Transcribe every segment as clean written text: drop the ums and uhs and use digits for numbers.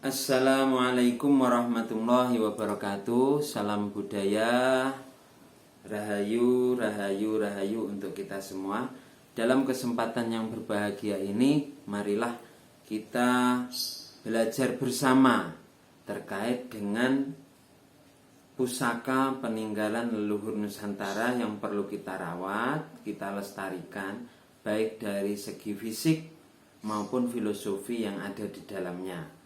Assalamualaikum warahmatullahi wabarakatuh. Salam budaya, rahayu, rahayu, rahayu untuk kita semua. Dalam kesempatan yang berbahagia ini, marilah kita belajar bersama terkait dengan pusaka peninggalan leluhur Nusantara yang perlu kita rawat, kita lestarikan, baik dari segi fisik maupun filosofi yang ada di dalamnya.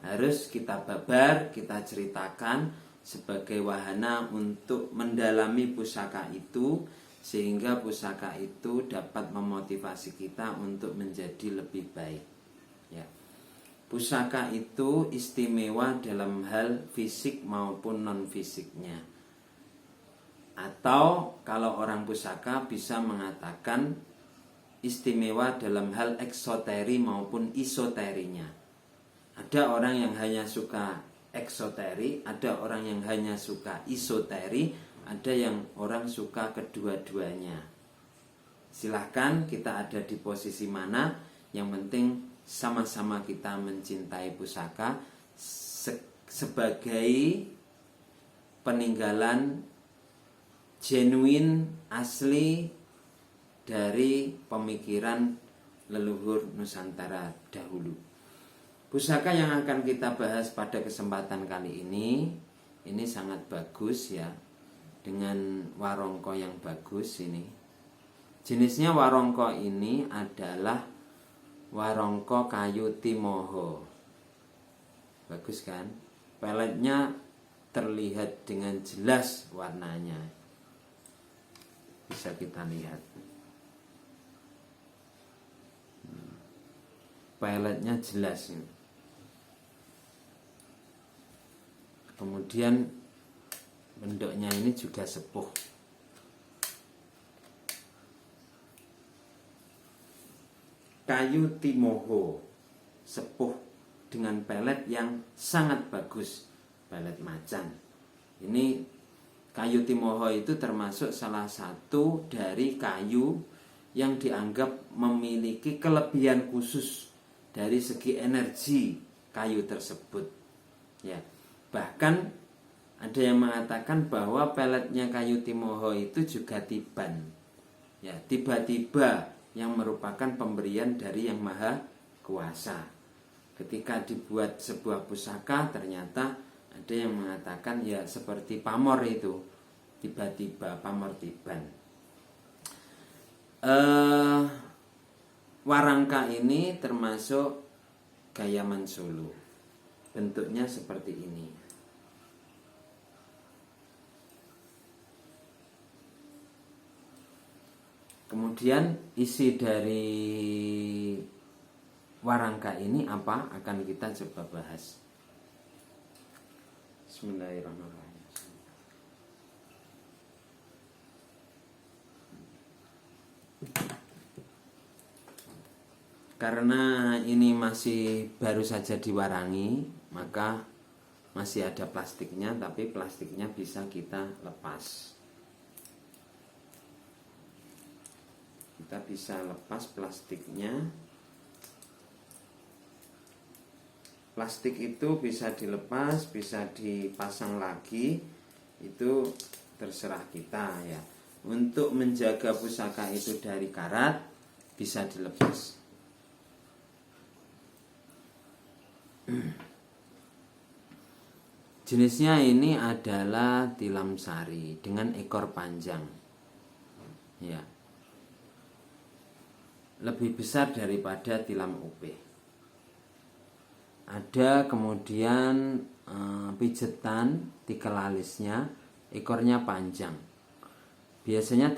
Harus kita babar, kita ceritakan sebagai wahana untuk mendalami pusaka itu, sehingga pusaka itu dapat memotivasi kita untuk menjadi lebih baik. Ya. Pusaka itu istimewa dalam hal fisik maupun non fisiknya. Atau kalau orang pusaka bisa mengatakan istimewa dalam hal eksoteri maupun isoterinya. Ada orang yang hanya suka eksoteri, ada orang yang hanya suka isoteri, ada yang orang suka kedua-duanya. Silahkan kita ada di posisi mana, yang penting sama-sama kita mencintai pusaka sebagai peninggalan genuine, asli dari pemikiran leluhur Nusantara dahulu. Pusaka yang akan kita bahas pada kesempatan kali ini sangat bagus ya, dengan warongko yang bagus ini. Jenisnya warongko ini adalah warongko kayu timoho. Bagus kan? Peletnya terlihat dengan jelas warnanya. Bisa kita lihat. Peletnya jelas ini. Kemudian bentuknya ini juga sepuh. Kayu timoho, sepuh dengan pelet yang sangat bagus, pelet macan. Ini kayu timoho itu termasuk salah satu dari kayu yang dianggap memiliki kelebihan khusus dari segi energi kayu tersebut. Ya, bahkan ada yang mengatakan bahwa peletnya kayu timoho itu juga tiban. Ya, tiba-tiba yang merupakan pemberian dari Yang Maha Kuasa. Ketika dibuat sebuah pusaka, ternyata ada yang mengatakan ya seperti pamor itu, tiba-tiba pamor tiban. Warangka ini termasuk Gayaman Solo. Bentuknya seperti ini. Kemudian isi dari warangka ini apa? Akan kita coba bahas. Bismillahirrahmanirrahim. Karena ini masih baru saja diwarangi, maka masih ada plastiknya, tapi plastiknya bisa kita lepas. Kita bisa lepas plastiknya. Plastik itu bisa dilepas, bisa dipasang lagi, itu terserah kita ya. Untuk menjaga pusaka itu dari karat, bisa dilepas. Jenisnya ini adalah tilam sari dengan ekor panjang. Ya. Lebih besar daripada tilam upih. Ada kemudian pijetan tikel alisnya, ekornya panjang. Biasanya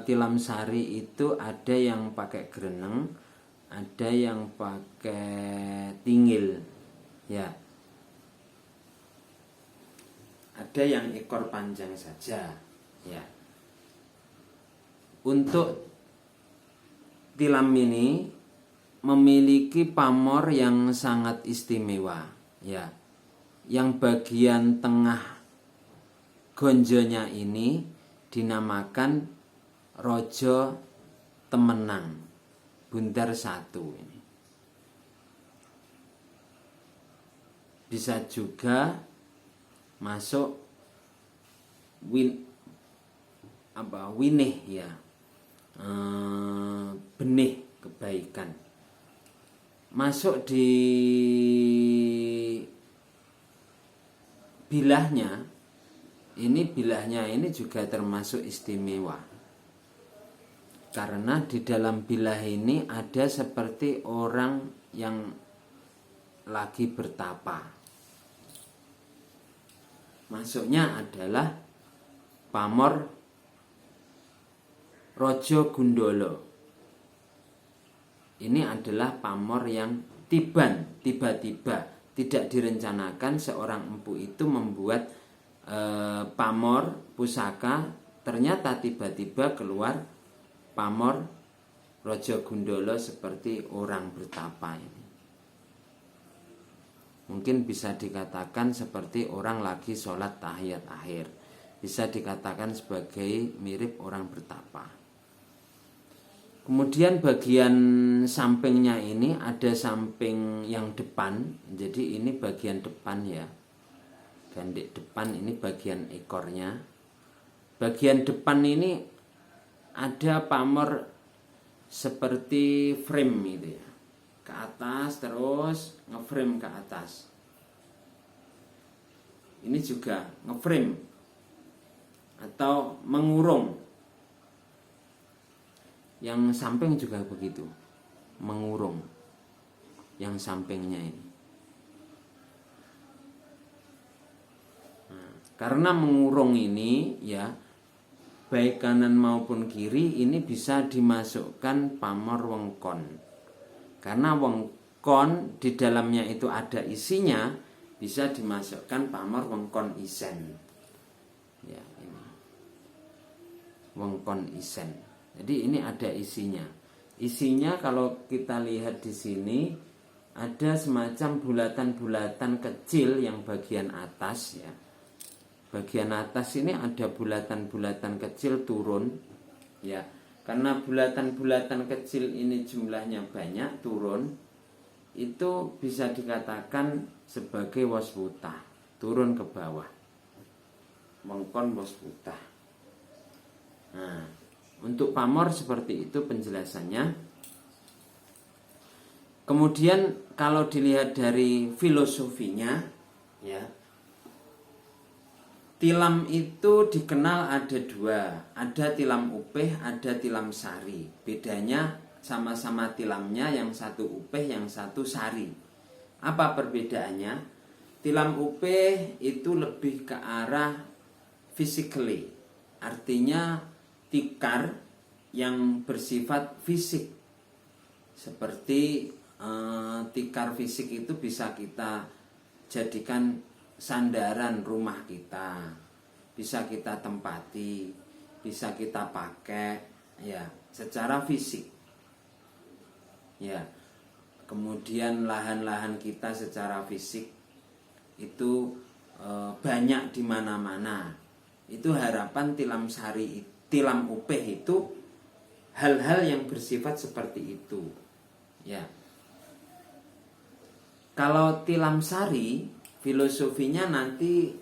tilam sari itu ada yang pakai greneng, ada yang pakai tingil, ya. Ada yang ekor panjang saja, ya. Untuk tilam ini memiliki pamor yang sangat istimewa, ya. Yang bagian tengah gonjonya ini dinamakan Rojo Temenang, Buntar 1 ini. bisa juga masuk winih ya, benih kebaikan masuk di bilahnya. Bilahnya ini juga termasuk istimewa, karena di dalam bilah ini ada seperti orang yang lagi bertapa. Masuknya adalah pamor Rojo Gundolo. Ini adalah pamor yang tiba-tiba, tidak direncanakan. Seorang empu itu membuat pamor pusaka, ternyata tiba-tiba keluar pamor Rojo Gundolo seperti orang bertapa ini. Mungkin bisa dikatakan seperti orang lagi sholat tahiyat akhir, bisa dikatakan sebagai mirip orang bertapa. Kemudian bagian sampingnya ini ada samping yang depan, jadi ini bagian depan ya, gandek depan, ini bagian ekornya. Bagian depan ini ada pamor seperti frame gitu ya, ke atas terus ngeframe ke atas. Ini juga ngeframe atau mengurung. Yang samping juga begitu, mengurung yang sampingnya ini. Karena mengurung ini ya, baik kanan maupun kiri ini bisa dimasukkan pamor wengkon. Karena wengkon di dalamnya itu ada isinya, bisa dimasukkan pamor wengkon isen. Ya, ini. Wengkon isen. Jadi ini ada isinya. Isinya kalau kita lihat di sini ada semacam bulatan-bulatan kecil yang bagian atas ya. Bagian atas ini ada bulatan-bulatan kecil turun ya. Karena bulatan-bulatan kecil ini jumlahnya banyak turun, itu bisa dikatakan sebagai waswutah, turun ke bawah. Mengkon waswutah. Nah, untuk pamor seperti itu penjelasannya. Kemudian kalau dilihat dari filosofinya ya, tilam itu dikenal ada dua, ada tilam upeh, ada tilam sari. Bedanya sama-sama tilamnya, yang satu upeh, yang satu sari. Apa perbedaannya? Tilam upeh itu lebih ke arah physically, artinya tikar yang bersifat fisik. Seperti tikar fisik itu bisa kita jadikan sandaran rumah kita, bisa kita tempati, bisa kita pakai ya secara fisik ya. Kemudian lahan-lahan kita secara fisik itu banyak di mana-mana. Itu harapan tilam sari, tilam upeh itu hal-hal yang bersifat seperti itu ya. Kalau tilam sari filosofinya nanti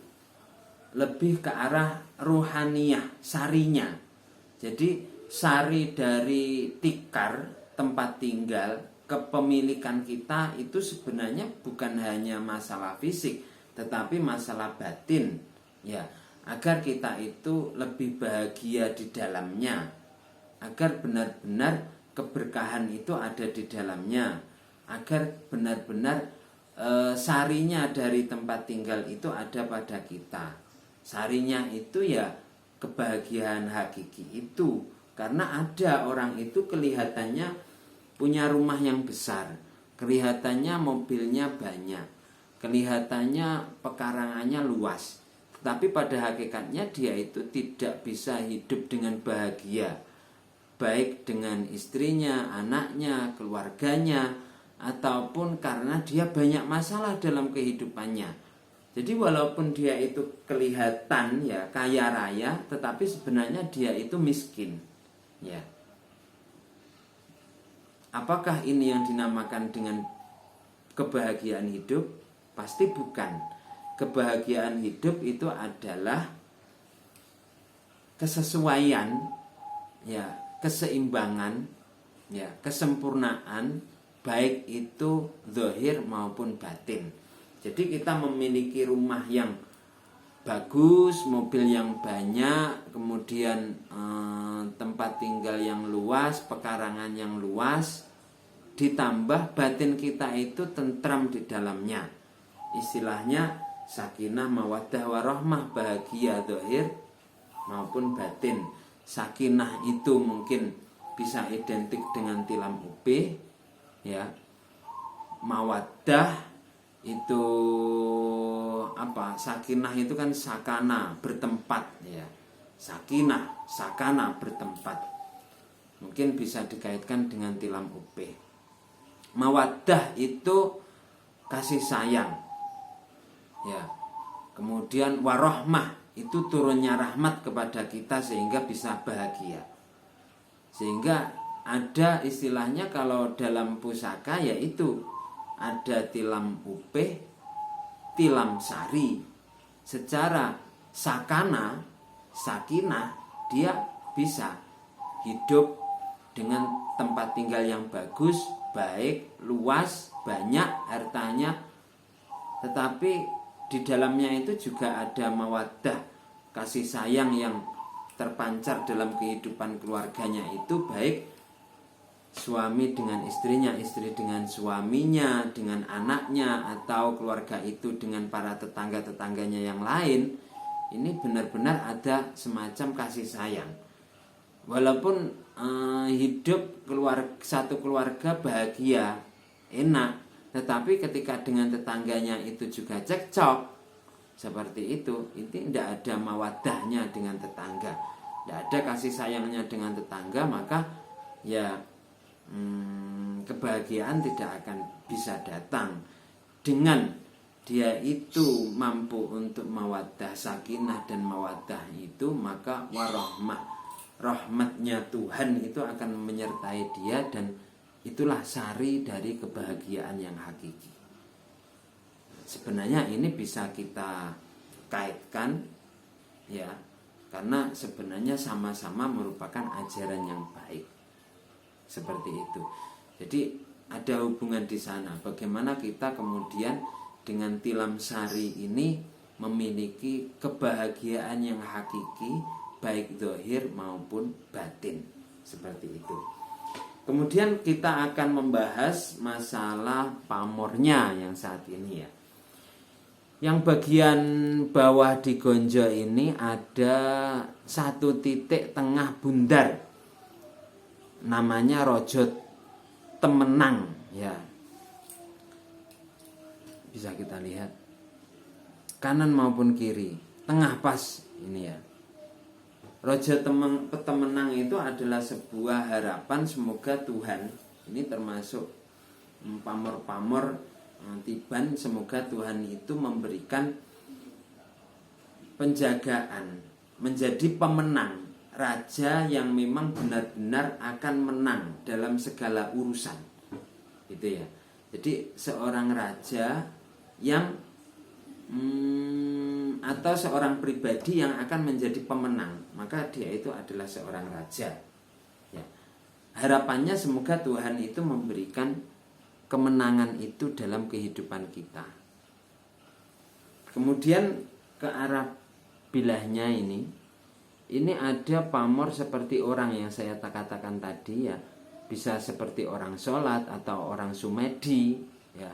lebih ke arah ruhaniyah, sarinya. Jadi sari dari tikar tempat tinggal, kepemilikan kita itu sebenarnya bukan hanya masalah fisik, tetapi masalah batin ya, agar kita itu lebih bahagia di dalamnya, agar benar-benar keberkahan itu ada di dalamnya, agar benar-benar sarinya dari tempat tinggal itu ada pada kita. Sarinya itu ya kebahagiaan hakiki itu. Karena ada orang itu kelihatannya punya rumah yang besar, kelihatannya mobilnya banyak, kelihatannya pekarangannya luas, tetapi pada hakikatnya dia itu tidak bisa hidup dengan bahagia, baik dengan istrinya, anaknya, keluarganya, ataupun karena dia banyak masalah dalam kehidupannya. Jadi walaupun dia itu kelihatan ya kaya raya, tetapi sebenarnya dia itu miskin ya. Apakah ini yang dinamakan dengan kebahagiaan hidup? Pasti bukan. Kebahagiaan hidup itu adalah kesesuaian, ya, keseimbangan, ya, kesempurnaan, baik itu zahir maupun batin. Jadi kita memiliki rumah yang bagus, mobil yang banyak, kemudian tempat tinggal yang luas, pekarangan yang luas, ditambah batin kita itu tentram di dalamnya. Istilahnya sakinah, mawaddah, warahmah, bahagia zahir maupun batin. Sakinah itu mungkin bisa identik dengan tilam upih, ya. Mawaddah itu apa? Sakinah itu kan sakana, bertempat, ya. Sakinah, sakana, bertempat. Mungkin bisa dikaitkan dengan tilam upih. Mawaddah itu kasih sayang, ya. Kemudian warahmah itu turunnya rahmat kepada kita sehingga bisa bahagia. Sehingga ada istilahnya kalau dalam pusaka, yaitu ada tilam upih, tilam sari. Secara sakana, sakinah, dia bisa hidup dengan tempat tinggal yang bagus, baik, luas, banyak hartanya. Tetapi di dalamnya itu juga ada mawaddah, kasih sayang yang terpancar dalam kehidupan keluarganya itu, baik suami dengan istrinya, istri dengan suaminya, dengan anaknya, atau keluarga itu dengan para tetangga-tetangganya yang lain. Ini benar-benar ada semacam kasih sayang. Walaupun hidup satu keluarga bahagia, enak, tetapi ketika dengan tetangganya itu juga cekcok seperti itu tidak ada mawaddahnya dengan tetangga, tidak ada kasih sayangnya dengan tetangga, maka ya kebahagiaan tidak akan bisa datang. Dengan dia itu mampu untuk mawaddah, sakinah dan mawaddah itu, maka warahmah, rahmatnya Tuhan itu akan menyertai dia, dan itulah sari dari kebahagiaan yang hakiki. Sebenarnya ini bisa kita kaitkan, ya, karena sebenarnya sama-sama merupakan ajaran yang baik. Seperti itu. Jadi ada hubungan di sana. Bagaimana kita kemudian dengan tilam sari ini memiliki kebahagiaan yang hakiki, baik zahir maupun batin. Seperti itu. Kemudian kita akan membahas masalah pamornya yang saat ini, ya. Yang bagian bawah di gonjo ini ada satu titik tengah bundar, namanya rojo temenang, ya. Bisa kita lihat kanan maupun kiri, tengah pas ini, ya. Rojo temenang itu adalah sebuah harapan, semoga Tuhan, ini termasuk pamor-pamor tiban, semoga Tuhan itu memberikan penjagaan, menjadi pemenang, raja yang memang benar-benar akan menang dalam segala urusan, gitu ya. Jadi seorang raja yang atau seorang pribadi yang akan menjadi pemenang, maka dia itu adalah seorang raja, ya. Harapannya semoga Tuhan itu memberikan kemenangan itu dalam kehidupan kita. Kemudian ke arah bilahnya ini ada pamor seperti orang yang saya katakan tadi, ya. Bisa seperti orang sholat atau orang sumedi, ya.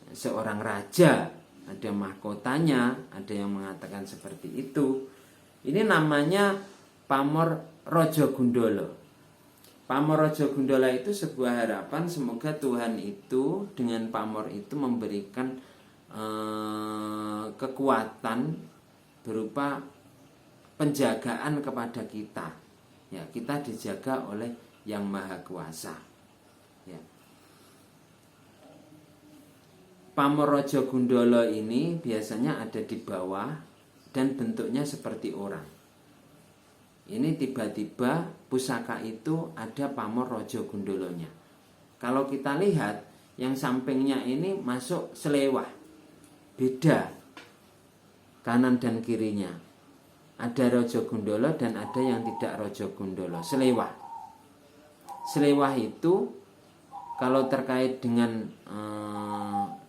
Seorang raja, ada mahkotanya, ada yang mengatakan seperti itu. Ini namanya pamor Rojo Gundolo. Pamor Rojo Gundolo itu sebuah harapan, semoga Tuhan itu dengan pamor itu memberikan kekuatan berupa penjagaan kepada kita, ya. Kita dijaga oleh Yang Maha Kuasa, ya. Pamor Rojo Gundolo ini biasanya ada di bawah dan bentuknya seperti orang. Ini tiba-tiba pusaka itu ada pamor Rojo Gundolonya. Kalau kita lihat yang sampingnya ini masuk selewah, beda kanan dan kirinya. Ada Raja Gundala dan ada yang tidak Raja Gundala. Selewah. Selewah itu kalau terkait dengan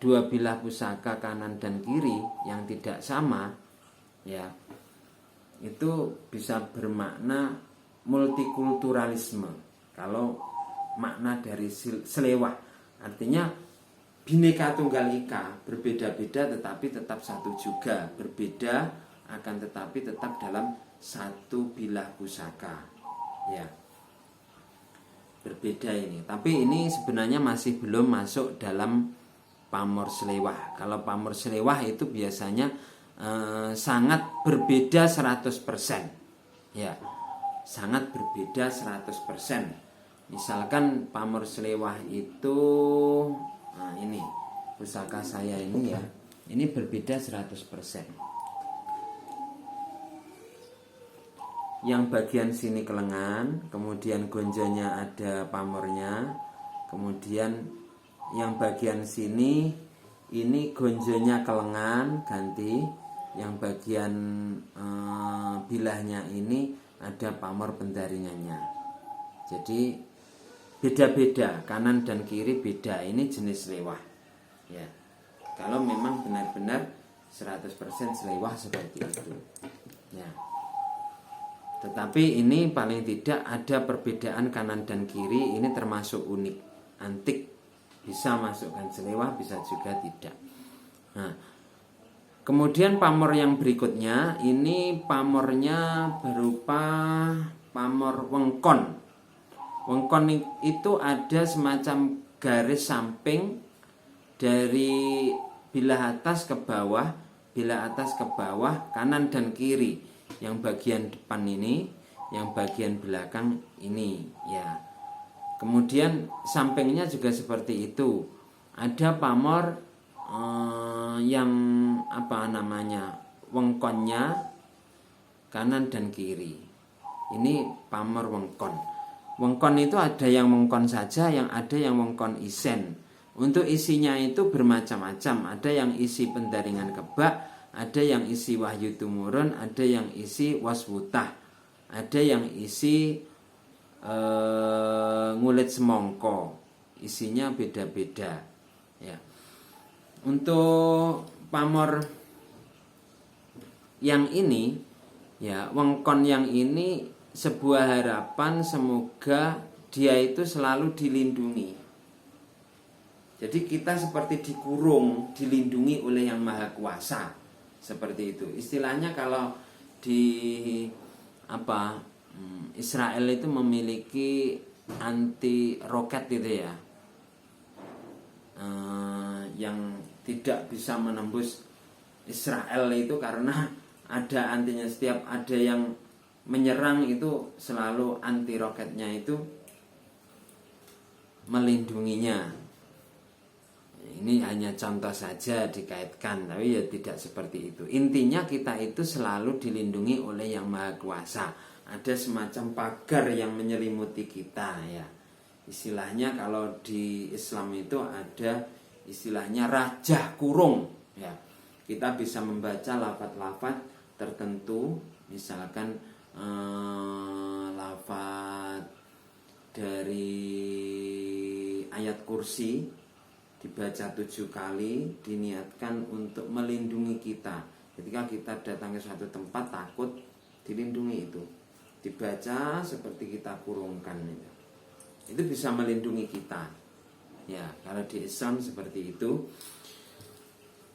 dua bilah pusaka kanan dan kiri yang tidak sama, ya, itu bisa bermakna multikulturalisme. Kalau makna dari selewah artinya Bhinneka Tunggal Ika, berbeda-beda tetapi tetap satu juga, berbeda akan tetapi tetap dalam satu bilah pusaka, ya. Berbeda ini, tapi ini sebenarnya masih belum masuk dalam pamor selewah. Kalau pamor selewah itu biasanya sangat berbeda 100%, ya, sangat berbeda 100%. Misalkan pamor selewah itu, nah ini pusaka saya ini, ya, ini berbeda 100%. Yang bagian sini kelengan, kemudian gonjonya ada pamornya, kemudian yang bagian sini ini gonjonya kelengan ganti, yang bagian bilahnya ini ada pamor pendaringannya. Jadi beda-beda, kanan dan kiri beda. Ini jenis selewah, ya. Kalau memang benar-benar 100% selewah seperti itu, ya. Tetapi ini paling tidak ada perbedaan kanan dan kiri. Ini termasuk unik, antik. Bisa masukkan selewah, bisa juga tidak. Nah, kemudian pamor yang berikutnya, ini pamornya berupa pamor wengkon. Wengkon itu ada semacam garis samping dari bilah atas ke bawah, bilah atas ke bawah, kanan dan kiri. Yang bagian depan ini, yang bagian belakang ini, ya. Kemudian sampingnya juga seperti itu. Ada pamor yang apa namanya, wengkonnya kanan dan kiri. Ini pamor wengkon. Wengkon itu ada yang wengkon saja, yang ada yang wengkon isen. Untuk isinya itu bermacam-macam. Ada yang isi pendaringan kebak, ada yang isi wahyu tumurun, ada yang isi waswutah, ada yang isi ngulit semongko. Isinya beda-beda, ya. Untuk pamor yang ini, ya, wengkon yang ini sebuah harapan semoga dia itu selalu dilindungi. Jadi kita seperti dikurung, dilindungi oleh Yang Maha Kuasa. Seperti itu. Istilahnya kalau di Israel itu memiliki anti roket gitu, ya. Yang tidak bisa menembus Israel itu karena ada antinya. Setiap ada yang menyerang itu selalu anti roketnya itu melindunginya. Ini hanya contoh saja dikaitkan, tapi ya tidak seperti itu. Intinya kita itu selalu dilindungi oleh Yang Maha Kuasa. Ada semacam pagar yang menyelimuti kita, ya. Istilahnya kalau di Islam itu ada istilahnya rajah kurung, ya. Kita bisa membaca lafaz-lafaz tertentu, misalkan lafaz dari ayat kursi dibaca 7 kali, diniatkan untuk melindungi kita. Ketika kita datang ke suatu tempat takut, dilindungi itu. Dibaca seperti kita kurungkan itu bisa melindungi kita. Ya, kalau di Islam seperti itu.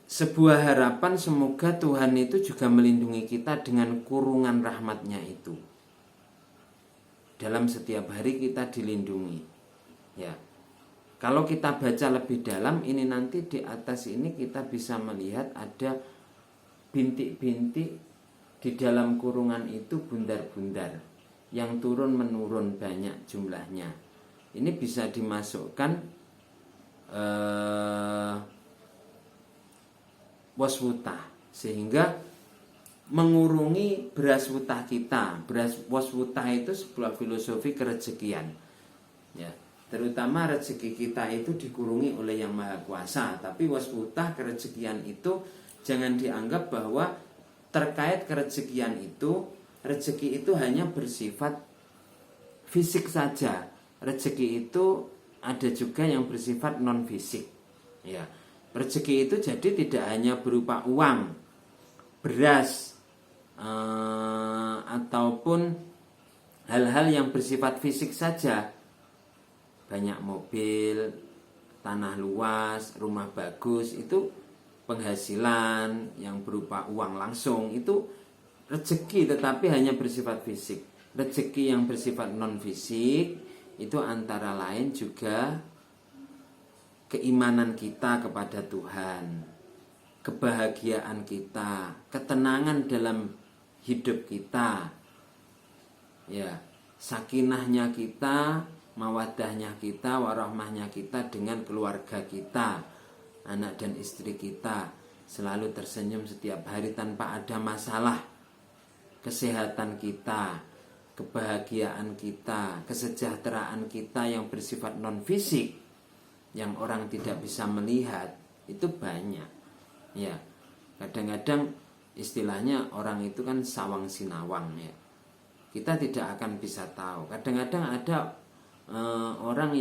Sebuah harapan semoga Tuhan itu juga melindungi kita dengan kurungan rahmatnya itu. Dalam setiap hari kita dilindungi, ya. Kalau kita baca lebih dalam, ini nanti di atas ini kita bisa melihat ada bintik-bintik di dalam kurungan itu, bundar-bundar yang turun menurun banyak jumlahnya. Ini bisa dimasukkan waswutah, sehingga mengurungi beras wutah kita. Beras waswutah itu sebuah filosofi kerezekian, ya. Terutama rezeki kita itu dikurungi oleh Yang Maha Kuasa. Tapi waswutah, kerezekian itu Jangan dianggap bahwa terkait kerezekian itu, rezeki itu hanya bersifat fisik saja. Rezeki itu ada juga yang bersifat non fisik. Ya, rezeki itu jadi tidak hanya berupa uang, beras, ataupun hal-hal yang bersifat fisik saja. Banyak mobil, tanah luas, rumah bagus, itu penghasilan yang berupa uang langsung, itu rezeki tetapi hanya bersifat fisik. Rezeki yang bersifat non fisik itu antara lain juga keimanan kita kepada Tuhan, kebahagiaan kita, ketenangan dalam hidup kita, ya, sakinahnya kita, mawaddahnya kita, warahmahnya kita dengan keluarga kita, anak dan istri kita, selalu tersenyum setiap hari tanpa ada masalah, kesehatan kita, kebahagiaan kita, kesejahteraan kita yang bersifat non fisik, yang orang tidak bisa melihat, itu banyak. Ya, kadang-kadang istilahnya orang itu kan sawang sinawang, ya. Kita tidak akan bisa tahu. Kadang-kadang ada orang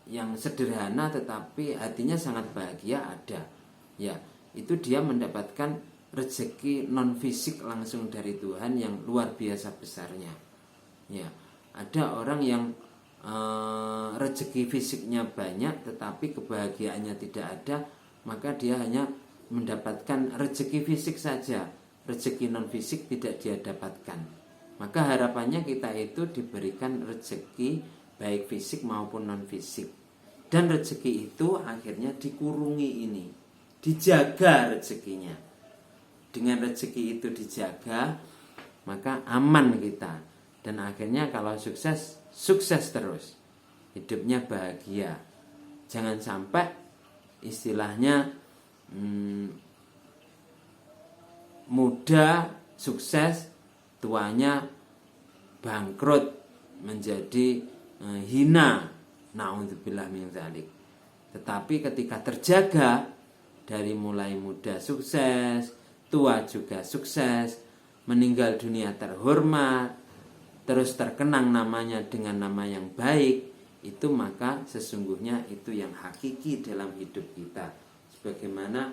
yang sederhana tetapi hatinya sangat bahagia, ada. Ya, itu dia mendapatkan rezeki non fisik langsung dari Tuhan yang luar biasa besarnya. Ya, ada orang yang rezeki fisiknya banyak tetapi kebahagiaannya tidak ada, maka dia hanya mendapatkan rezeki fisik saja, rezeki non fisik tidak dia dapatkan. Maka harapannya kita itu diberikan rezeki baik fisik maupun non fisik. Dan rezeki itu akhirnya dikurungi ini, dijaga rezekinya. Dengan rezeki itu dijaga, maka aman kita. Dan akhirnya kalau sukses, sukses terus. Hidupnya bahagia. Jangan sampai istilahnya muda sukses, tuanya bangkrut, menjadi hina. Na'udzubillah min dzalik. Tetapi ketika terjaga, dari mulai muda sukses, tua juga sukses, meninggal dunia terhormat, terus terkenang namanya dengan nama yang baik, itu maka sesungguhnya itu yang hakiki dalam hidup kita. Sebagaimana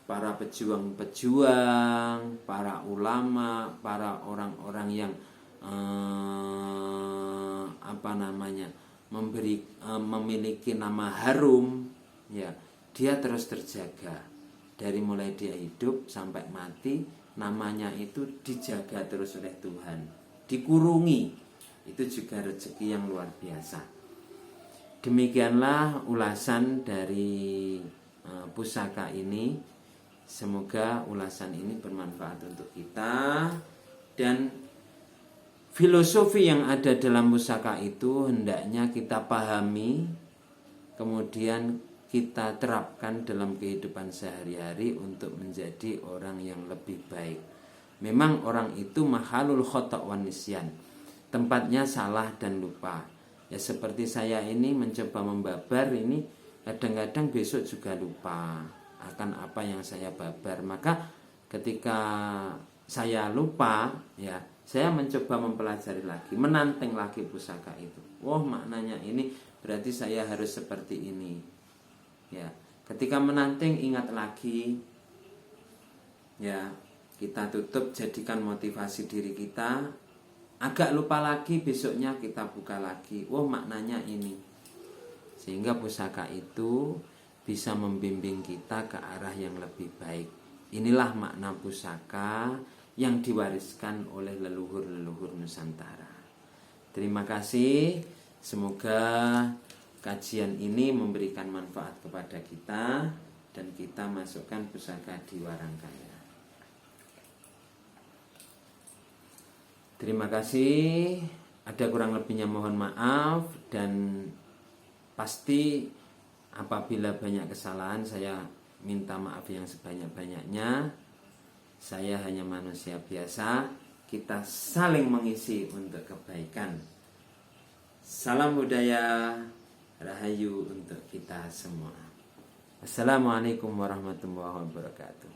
para pejuang-pejuang, para ulama, para orang-orang yang memiliki nama harum, ya, dia terus terjaga. Dari mulai dia hidup sampai mati, namanya itu dijaga terus oleh Tuhan, dikurungi. Itu juga rezeki yang luar biasa. Demikianlah ulasan dari pusaka ini. Semoga ulasan ini bermanfaat untuk kita, dan filosofi yang ada dalam pusaka itu hendaknya kita pahami, kemudian kita terapkan dalam kehidupan sehari-hari untuk menjadi orang yang lebih baik. Memang orang itu mahalul khata' wan nisyan, tempatnya salah dan lupa. Ya seperti saya ini mencoba membabar ini, kadang-kadang besok juga lupa akan apa yang saya babar. Maka ketika saya lupa, ya saya mencoba mempelajari lagi, menanteng lagi pusaka itu. Wah, maknanya ini berarti saya harus seperti ini. Ya, ketika menanteng ingat lagi, ya kita tutup, jadikan motivasi diri kita. Agak lupa lagi, besoknya kita buka lagi. Wah, maknanya ini. Sehingga pusaka itu bisa membimbing kita ke arah yang lebih baik. Inilah makna pusaka yang diwariskan oleh leluhur-leluhur Nusantara. Terima kasih. Semoga kajian ini memberikan manfaat kepada kita dan kita masukkan pusaka di Warangkaya. Terima kasih. Ada kurang lebihnya mohon maaf, dan pasti apabila banyak kesalahan saya minta maaf yang sebanyak-banyaknya. Saya hanya manusia biasa, kita saling mengisi untuk kebaikan. Salam budaya, rahayu untuk kita semua. Assalamualaikum warahmatullahi wabarakatuh.